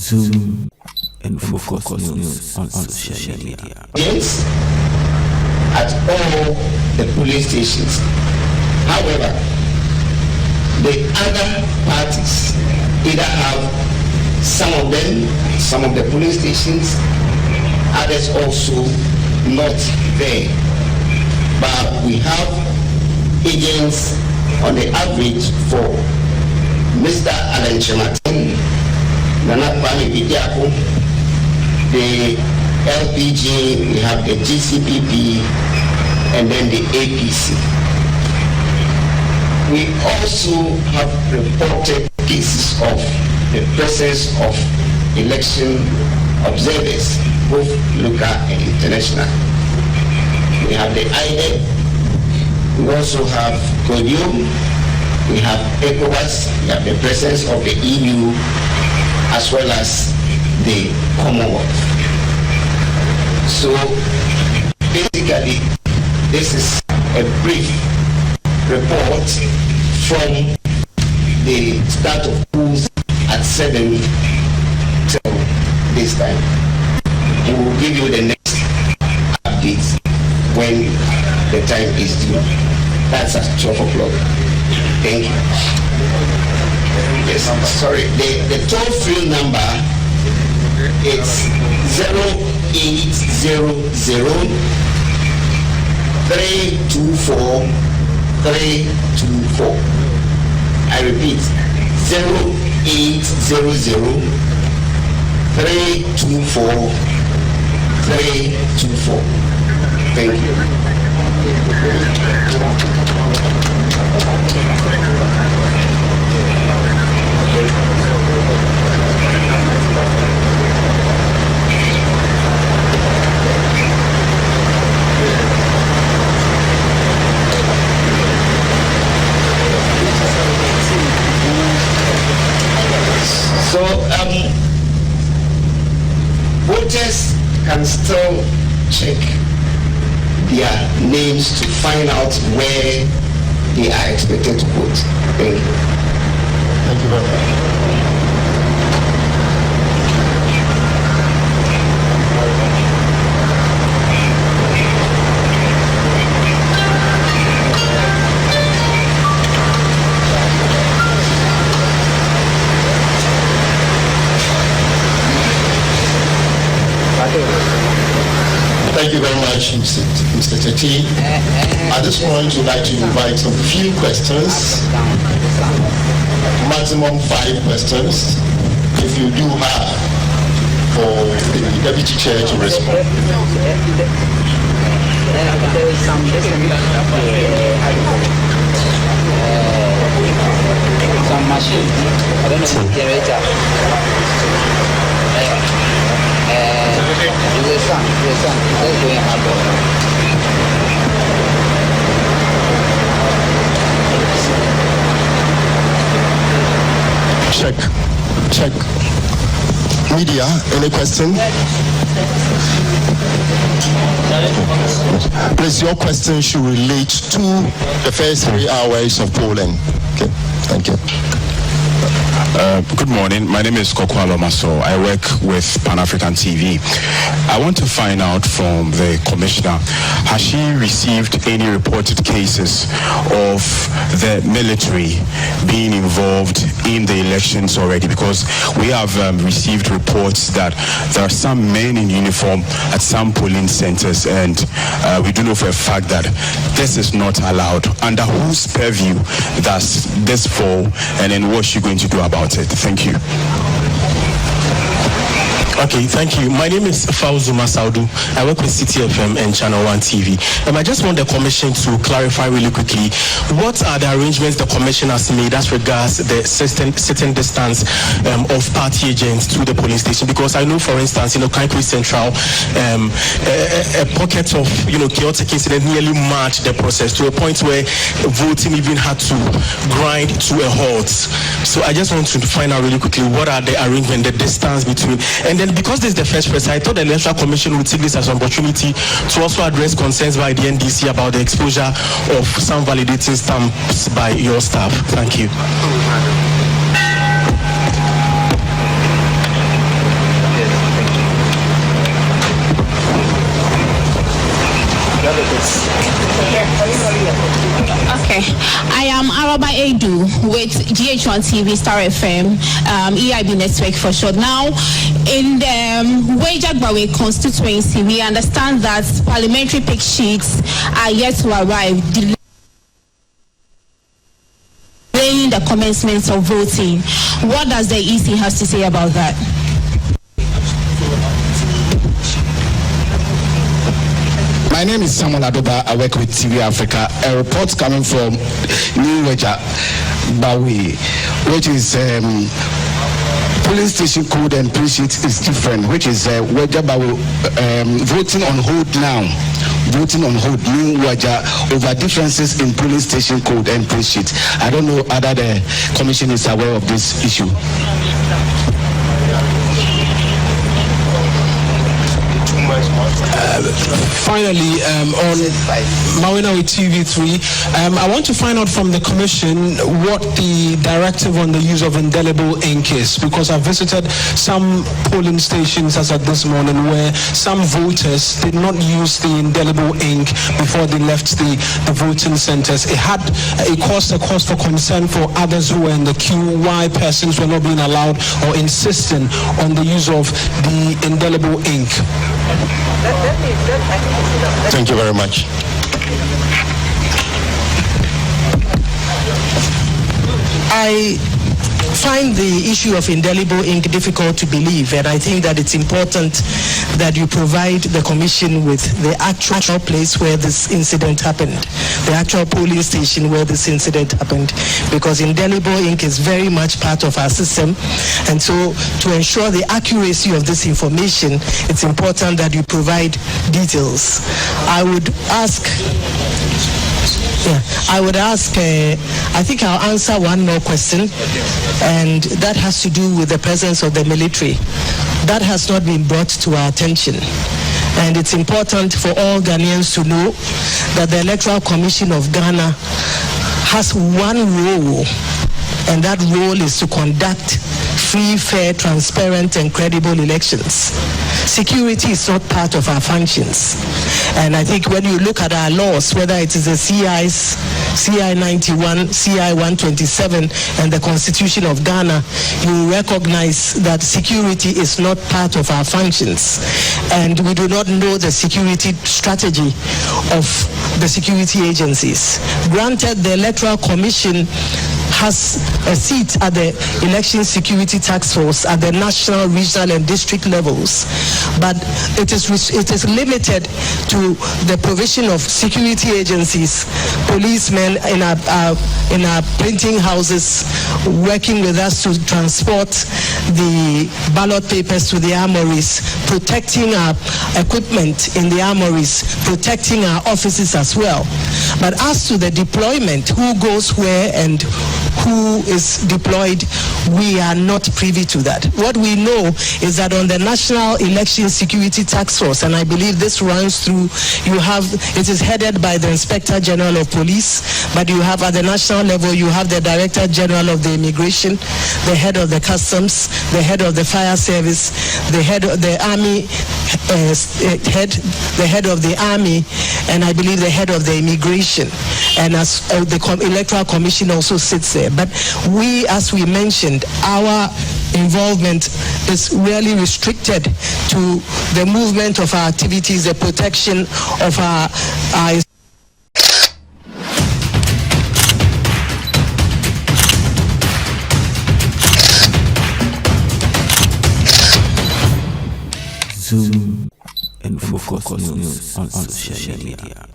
Zoom and focus news on social media. Yes, at all the police stations. However, the other parties either have some of the police stations, others also not there. But we have agents on the average for Mr. Alan Chematin, Nana Kwame Bidiako, the LPG, we have the GCPP, and then the APC. We also have reported cases of the presence of election observers, both local and international. We have the INEC, we also have CODIUM, we have ECOWAS, we have the presence of the EU, as well as the Commonwealth. So basically, this is a brief report from the start of polls at 7 till this time. We will give you the next updates when the time is due. That's at 12 o'clock. Thank you. Yes, sorry. The toll-free number is 0800 324 324. I repeat, 0800 324 324. Thank you. So voters can still check their names to find out where they are expected to vote. Thank you. Thank you very much. Thank you very much, Mr. Teti. At this point, we'd like to invite some few questions, maximum 5 questions, if you do have, for the Deputy Chair to respond. There is some machine, I don't know, generator. Check. Media, any question? Please, your question should relate to the first 3 hours of polling. Okay, thank you. Good morning. My name is Kokwalo Maso. I work with Pan-African TV. I want to find out from the commissioner, has she received any reported cases of the military being involved in the elections already? Because we have received reports that there are some men in uniform at some polling centers, and we do know for a fact that this is not allowed. Under whose purview does this fall, and then what's she going to do about it? Thank you. Okay, thank you. My name is Fauzu Masaudu. I work with CTFM and Channel 1 TV. I just want the Commission to clarify really quickly, what are the arrangements the Commission has made as regards the certain distance of party agents to the polling station? Because I know, for instance, Kankri Central, a pocket of, chaotic incident nearly marked the process to a point where voting even had to grind to a halt. So I just want to find out really quickly, what are the arrangements, the distance between, and then because this is the first press, I thought the Electoral Commission would take this as an opportunity to also address concerns by the NDC about the exposure of some validating stamps by your staff. Thank you. Okay, I am Araba Edu with GH1 TV, Star FM, EIB Network for short. Now, in the Jahblesstvgh constituency, we understand that parliamentary pick sheets are yet to arrive, delaying the commencement of voting. What does the EC have to say about that? My name is Samuel Adoba. I work with TV Africa. A report coming from New Jahblesstvgh, which is polling station code and print sheet is different, which is Jahblesstvgh voting on hold now. Voting on hold, New Jahblesstvgh, over differences in polling station code and print sheet. I don't know whether the commission is aware of this issue. Finally, on Mawina with TV3, I want to find out from the Commission what the directive on the use of indelible ink is, because I visited some polling stations as at this morning where some voters did not use the indelible ink before they left the voting centers. It caused a cause for concern for others who were in the queue, why persons were not being allowed or insisting on the use of the indelible ink. Thank you very much. I find the issue of indelible ink difficult to believe, and I think that it's important that you provide the Commission with the actual place where this incident happened, the actual polling station where this incident happened, because indelible ink is very much part of our system, and so to ensure the accuracy of this information, it's important that you provide details. I would ask, I think I'll answer one more question, and that has to do with the presence of the military. That has not been brought to our attention. And it's important for all Ghanaians to know that the Electoral Commission of Ghana has one role, and that role is to conduct free, fair, transparent, and credible elections. Security is not part of our functions. And I think when you look at our laws, whether it is the CI 91, CI 127, and the Constitution of Ghana, you recognize that security is not part of our functions. And we do not know the security strategy of the security agencies. Granted, the Electoral Commission has a seat at the Election Security Task Force at the national, regional, and district levels, but it is limited to the provision of security agencies, policemen in our printing houses, working with us to transport the ballot papers to the armories, protecting our equipment in the armories, protecting our offices as well. But as to the deployment, who goes where and who is deployed, we are not privy to that. What we know is that on the National Election Security Task Force, and I believe this runs through, it is headed by the Inspector General of Police, but you have at the national level, you have the Director General of the Immigration, the head of the Customs, the head of the Fire Service, the head of the Army, the head of the Army, and I believe the head of the Immigration. And as the Electoral Commission also sits there. But we, as we mentioned, our involvement is really restricted to the movement of our activities, the protection of our Zoom and focus news on social media.